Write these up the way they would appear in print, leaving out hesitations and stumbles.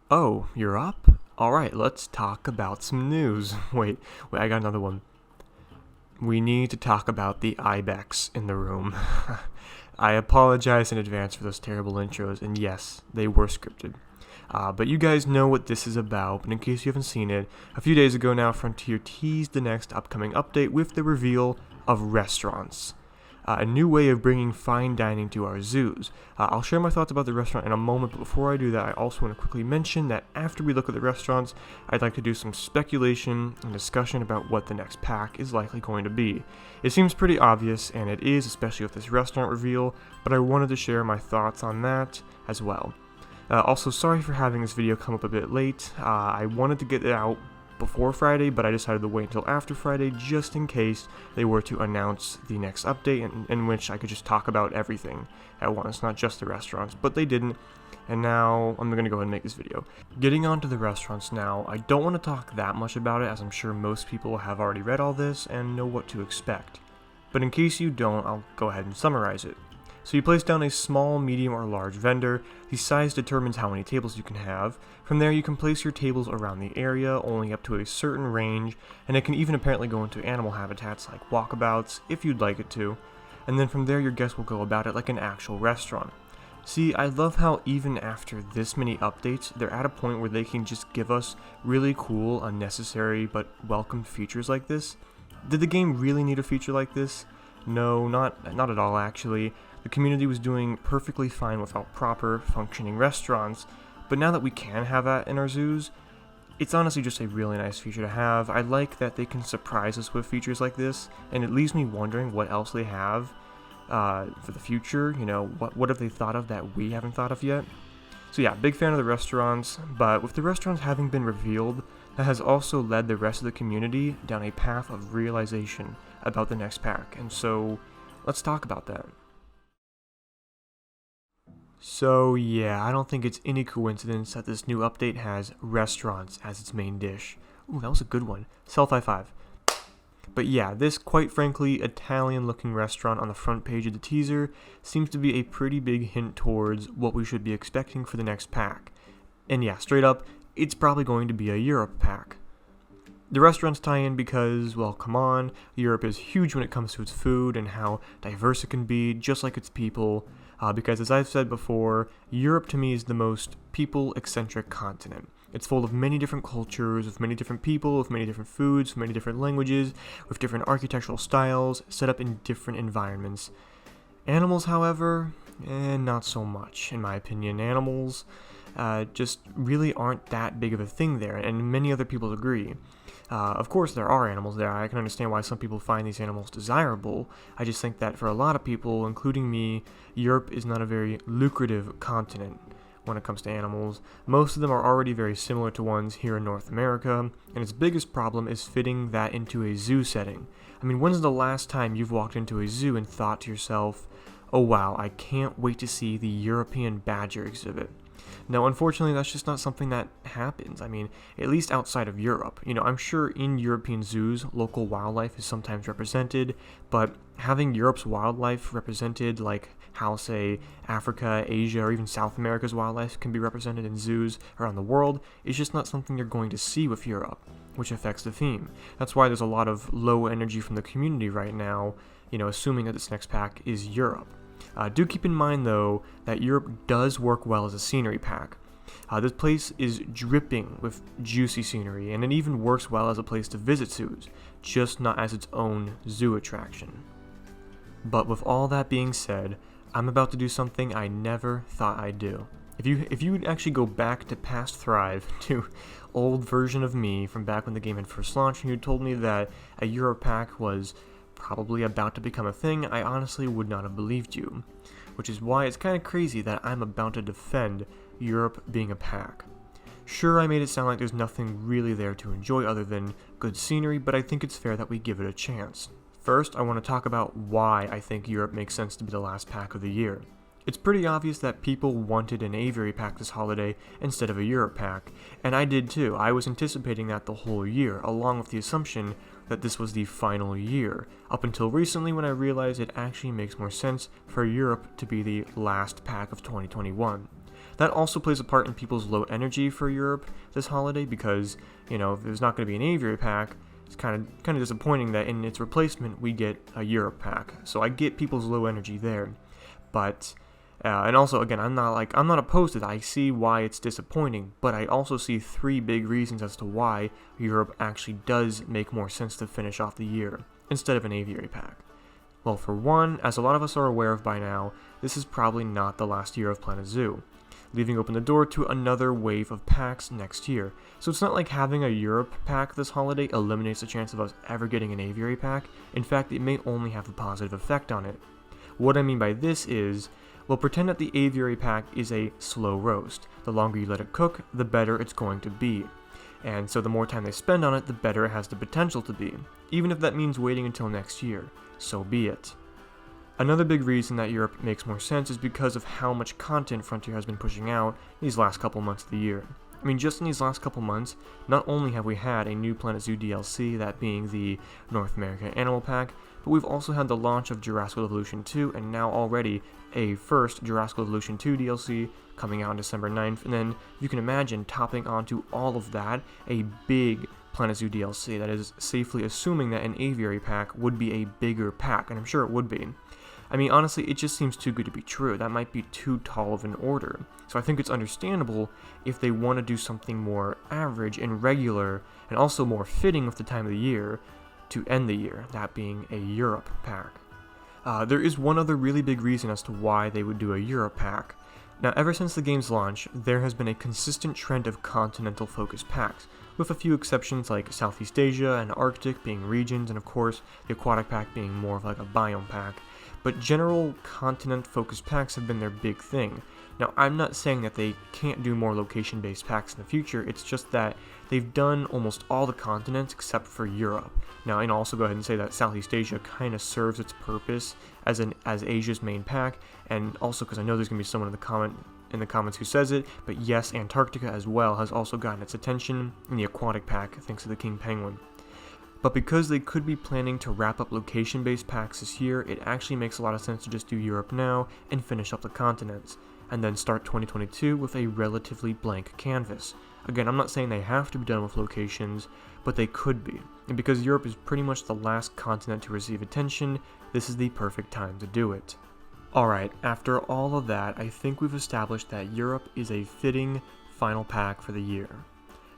Oh, you're up? Alright, let's talk about some news. Wait, I got another one. We need to talk about the ibex in the room. I apologize in advance for those terrible intros, and yes, they were scripted. But you guys know what this is about, but in case you haven't seen it, a few days ago now, Frontier teased the next upcoming update with the reveal of restaurants. A new way of bringing fine dining to our zoos. I'll share my thoughts about the restaurant in a moment, but before I do that, I also want to quickly mention that after we look at the restaurants, I'd like to do some speculation and discussion about what the next pack is likely going to be. It seems pretty obvious, and it is, especially with this restaurant reveal, but I wanted to share my thoughts on that as well. Also, sorry for having this video come up a bit late. I wanted to get it out before Friday, but I decided to wait until after Friday just in case they were to announce the next update in which I could just talk about everything at once, not just the restaurants, but they didn't, and now I'm going to go ahead and make this video. Getting on to the restaurants now, I don't want to talk that much about it as I'm sure most people have already read all this and know what to expect, but in case you don't, I'll go ahead and summarize it. So you place down a small, medium, or large vendor. The size determines how many tables you can have. From there you can place your tables around the area, only up to a certain range, and it can even apparently go into animal habitats like walkabouts, if you'd like it to. And then from there your guests will go about it like an actual restaurant. See, I love how even after this many updates, they're at a point where they can just give us really cool, unnecessary, but welcome features like this. Did the game really need a feature like this? No, not at all actually. The community was doing perfectly fine without proper, functioning restaurants, but now that we can have that in our zoos, it's honestly just a really nice feature to have. I like that they can surprise us with features like this, and it leaves me wondering what else they have for the future. You know, what have they thought of that we haven't thought of yet? So yeah, big fan of the restaurants, but with the restaurants having been revealed, that has also led the rest of the community down a path of realization about the next pack, and so let's talk about that. So yeah, I don't think it's any coincidence that this new update has restaurants as its main dish. Ooh, that was a good one. Self high five. But yeah, this quite frankly Italian looking restaurant on the front page of the teaser seems to be a pretty big hint towards what we should be expecting for the next pack. And yeah, straight up, it's probably going to be a Europe pack. The restaurants tie in because, well, come on, Europe is huge when it comes to its food and how diverse it can be, just like its people. Because as I've said before, Europe to me is the most people-eccentric continent. It's full of many different cultures, with many different people, with many different foods, with many different languages, with different architectural styles, set up in different environments. Animals, however, not so much, in my opinion. Animals just really aren't that big of a thing there, and many other people agree. Of course, there are animals there. I can understand why some people find these animals desirable. I just think that for a lot of people, including me, Europe is not a very lucrative continent when it comes to animals. Most of them are already very similar to ones here in North America, and its biggest problem is fitting that into a zoo setting. I mean, when's the last time you've walked into a zoo and thought to yourself, oh wow, I can't wait to see the European badger exhibit? No, unfortunately, that's just not something that happens. I mean, at least outside of Europe. You know, I'm sure in European zoos, local wildlife is sometimes represented, but having Europe's wildlife represented, like how, say, Africa, Asia, or even South America's wildlife can be represented in zoos around the world, is just not something you're going to see with Europe, which affects the theme. That's why there's a lot of low energy from the community right now, you know, assuming that this next pack is Europe. Do keep in mind, though, that Europe does work well as a scenery pack. This place is dripping with juicy scenery, and it even works well as a place to visit zoos, just not as its own zoo attraction. But with all that being said, I'm about to do something I never thought I'd do. If you actually go back to past Thrive, to old version of me from back when the game had first launched, and you told me that a Europe pack was probably about to become a thing, I honestly would not have believed you. Which is why it's kind of crazy that I'm about to defend Europe being a pack. Sure, I made it sound like there's nothing really there to enjoy other than good scenery, but I think it's fair that we give it a chance. First, I want to talk about why I think Europe makes sense to be the last pack of the year. It's pretty obvious that people wanted an aviary pack this holiday instead of a Europe pack, and I did too. I was anticipating that the whole year, along with the assumption that this was the final year, up until recently when I realized it actually makes more sense for Europe to be the last pack of 2021. That also plays a part in people's low energy for Europe this holiday because, if there's not going to be an aviary pack, it's kind of disappointing that in its replacement we get a Europe pack. So I get people's low energy there, but and also again I'm not opposed to that. I see why it's disappointing, but I also see 3 big reasons as to why Europe actually does make more sense to finish off the year instead of an aviary pack. Well, for one, as a lot of us are aware of by now, this is probably not the last year of Planet Zoo, leaving open the door to another wave of packs next year. So it's not like having a Europe pack this holiday eliminates the chance of us ever getting an aviary pack. In fact, it may only have a positive effect on it. What I mean by this is, well, pretend that the aviary pack is a slow roast. The longer you let it cook, the better it's going to be. And so the more time they spend on it, the better it has the potential to be. Even if that means waiting until next year, so be it. Another big reason that Europe makes more sense is because of how much content Frontier has been pushing out these last couple months of the year. I mean, just in these last couple months, not only have we had a new Planet Zoo DLC, that being the North American Animal Pack, but we've also had the launch of Jurassic Evolution 2, and now already a first Jurassic Evolution 2 DLC coming out on December 9th, and then you can imagine topping onto all of that a big Planet Zoo DLC. That is safely assuming that an aviary pack would be a bigger pack, and I'm sure it would be. I mean, honestly, it just seems too good to be true. That might be too tall of an order. So I think it's understandable if they want to do something more average and regular, and also more fitting with the time of the year to end the year, that being a Europe pack. There is one other really big reason as to why they would do a Europe pack. Now, ever since the game's launch, there has been a consistent trend of continental-focused packs, with a few exceptions like Southeast Asia and Arctic being regions, and of course, the aquatic pack being more of like a biome pack. But general continent-focused packs have been their big thing. Now, I'm not saying that they can't do more location-based packs in the future, it's just that they've done almost all the continents except for Europe. Now, and I'll also go ahead and say that Southeast Asia kind of serves its purpose as Asia's main pack, and also because I know there's going to be someone in the comments who says it, but yes, Antarctica as well has also gotten its attention in the aquatic pack thanks to the King Penguin. But because they could be planning to wrap up location-based packs this year, it actually makes a lot of sense to just do Europe now and finish up the continents, and then start 2022 with a relatively blank canvas. Again, I'm not saying they have to be done with locations, but they could be. And because Europe is pretty much the last continent to receive attention, this is the perfect time to do it. Alright, after all of that, I think we've established that Europe is a fitting final pack for the year.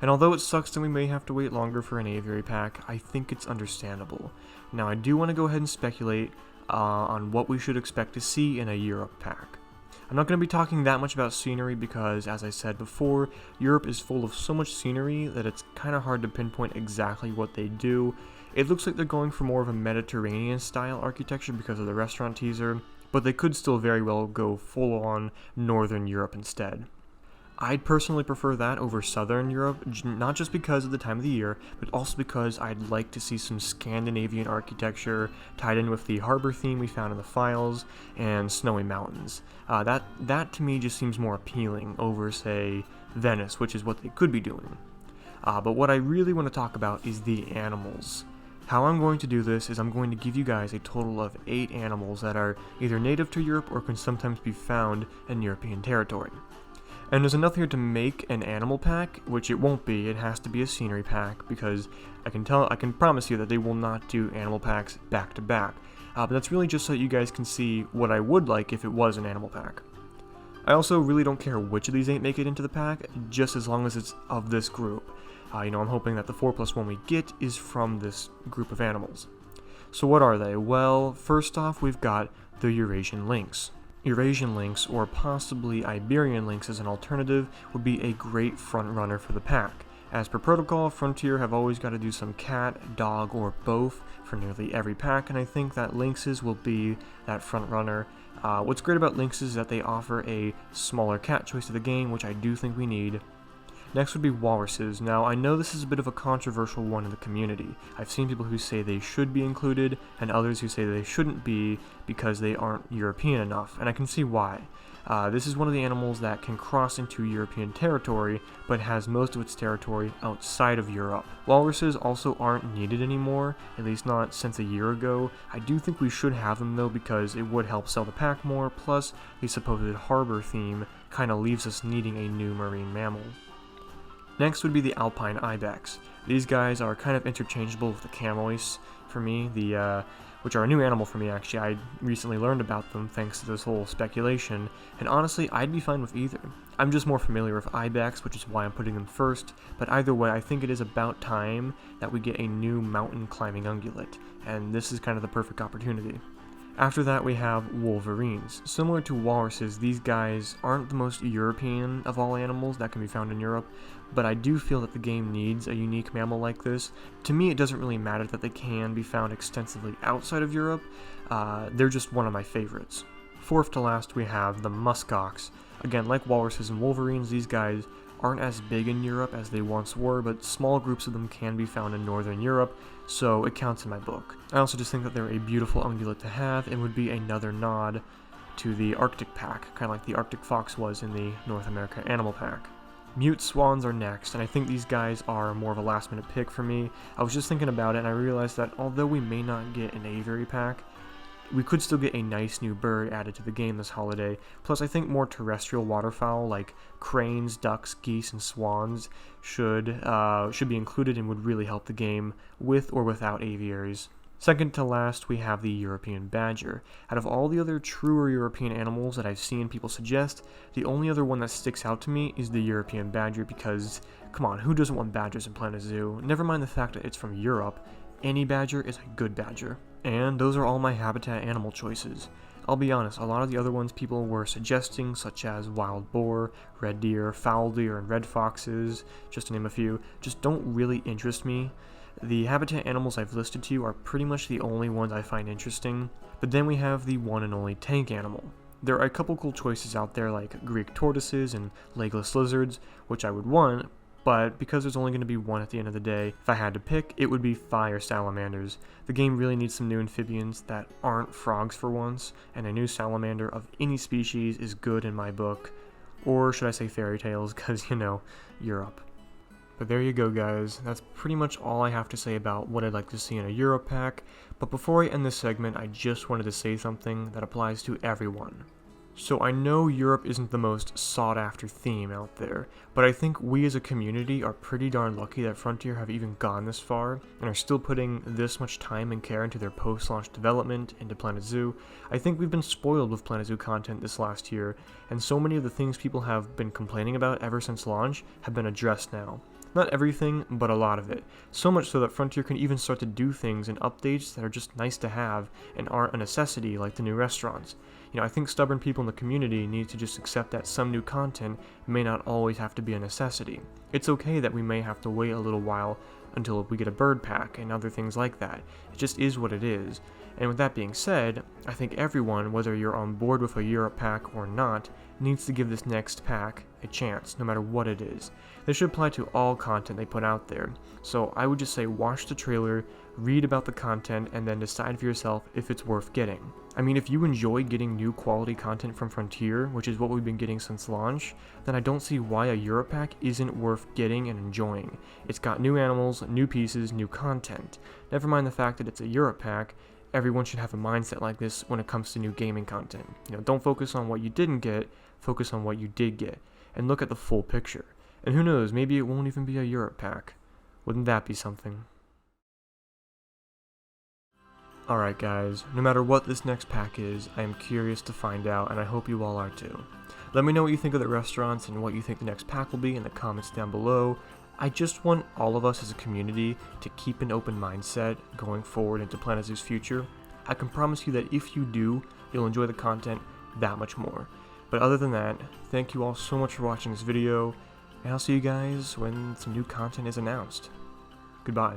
And although it sucks that we may have to wait longer for an aviary pack, I think it's understandable. Now, I do want to go ahead and speculate on what we should expect to see in a Europe pack. I'm not going to be talking that much about scenery because, as I said before, Europe is full of so much scenery that it's kind of hard to pinpoint exactly what they do. It looks like they're going for more of a Mediterranean-style architecture because of the restaurant teaser, but they could still very well go full-on Northern Europe instead. I'd personally prefer that over Southern Europe, not just because of the time of the year, but also because I'd like to see some Scandinavian architecture tied in with the harbor theme we found in the files and snowy mountains. That to me just seems more appealing over, say, Venice, which is what they could be doing. But what I really want to talk about is the animals. How I'm going to do this is I'm going to give you guys a total of 8 animals that are either native to Europe or can sometimes be found in European territory. And there's enough here to make an animal pack, which it won't be. It has to be a scenery pack because I can promise you that they will not do animal packs back to back. But that's really just so that you guys can see what I would like if it was an animal pack. I also really don't care which of these 8 make it into the pack, just as long as it's of this group. I'm hoping that the 4+1 we get is from this group of animals. So what are they? Well, first off, we've got the Eurasian lynx. Eurasian lynx, or possibly Iberian lynx as an alternative, would be a great front runner for the pack. As per protocol, Frontier have always got to do some cat, dog, or both for nearly every pack, and I think that lynxes will be that front runner. What's great about lynxes is that they offer a smaller cat choice to the game, which I do think we need. Next would be walruses. Now, I know this is a bit of a controversial one in the community. I've seen people who say they should be included, and others who say they shouldn't be because they aren't European enough, and I can see why. This is one of the animals that can cross into European territory, but has most of its territory outside of Europe. Walruses also aren't needed anymore, at least not since a year ago. I do think we should have them though because it would help sell the pack more, plus the supposed harbor theme kind of leaves us needing a new marine mammal. Next would be the alpine ibex. These guys are kind of interchangeable with the camois for me, which are a new animal for me actually. I recently learned about them thanks to this whole speculation, and honestly, I'd be fine with either. I'm just more familiar with ibex, which is why I'm putting them first, but either way, I think it is about time that we get a new mountain climbing ungulate, and this is kind of the perfect opportunity. After that, we have wolverines. Similar to walruses, these guys aren't the most European of all animals that can be found in Europe, but I do feel that the game needs a unique mammal like this. To me, it doesn't really matter that they can be found extensively outside of Europe. They're just one of my favorites. Fourth to last, we have the muskox. Again, like walruses and wolverines, these guys aren't as big in Europe as they once were, but small groups of them can be found in Northern Europe, so it counts in my book. I also just think that they're a beautiful ungulate to have and would be another nod to the Arctic pack, kind of like the Arctic fox was in the North America animal pack. Mute swans are next, and I think these guys are more of a last minute pick for me. I was just thinking about it and I realized that although we may not get an aviary pack, we could still get a nice new bird added to the game this holiday. Plus, I think more terrestrial waterfowl like cranes, ducks, geese, and swans should be included and would really help the game with or without aviaries. Second to last, we have the European badger. Out of all the other truer European animals that I've seen people suggest, the only other one that sticks out to me is the European badger because, come on, who doesn't want badgers in Planet Zoo? Never mind the fact that it's from Europe, any badger is a good badger. And those are all my habitat animal choices. I'll be honest, a lot of the other ones people were suggesting, such as wild boar, red deer, fowl deer, and red foxes, just to name a few, just don't really interest me. The habitat animals I've listed to you are pretty much the only ones I find interesting, but then we have the one and only tank animal. There are a couple cool choices out there like Greek tortoises and legless lizards, which I would want, but because there's only going to be one at the end of the day, if I had to pick, it would be fire salamanders. The game really needs some new amphibians that aren't frogs for once, and a new salamander of any species is good in my book. Or should I say fairy tales, because, you know, Europe. But there you go, guys. That's pretty much all I have to say about what I'd like to see in a Europe pack. But before I end this segment, I just wanted to say something that applies to everyone. So I know Europe isn't the most sought-after theme out there, but I think we as a community are pretty darn lucky that Frontier have even gone this far, and are still putting this much time and care into their post-launch development, into Planet Zoo. I think we've been spoiled with Planet Zoo content this last year, and so many of the things people have been complaining about ever since launch have been addressed now. Not everything, but a lot of it. So much so that Frontier can even start to do things and updates that are just nice to have and aren't a necessity like the new restaurants. You know, I think stubborn people in the community need to just accept that some new content may not always have to be a necessity. It's okay that we may have to wait a little while until we get a bird pack and other things like that. It just is what it is. And with that being said, I think everyone, whether you're on board with a Europe pack or not, needs to give this next pack a chance, no matter what it is. This should apply to all content they put out there. So I would just say watch the trailer, read about the content, and then decide for yourself if it's worth getting. I mean, if you enjoy getting new quality content from Frontier, which is what we've been getting since launch, then I don't see why a Europe pack isn't worth getting and enjoying. It's got new animals, new pieces, new content. Never mind the fact that it's a Europe pack, everyone should have a mindset like this when it comes to new gaming content. You know, don't focus on what you didn't get, focus on what you did get, and look at the full picture. And who knows, maybe it won't even be a Europe pack. Wouldn't that be something? Alright guys, no matter what this next pack is, I am curious to find out, and I hope you all are too. Let me know what you think of the restaurants and what you think the next pack will be in the comments down below. I just want all of us as a community to keep an open mindset going forward into Planet Zoo's future. I can promise you that if you do, you'll enjoy the content that much more. But other than that, thank you all so much for watching this video, and I'll see you guys when some new content is announced. Goodbye.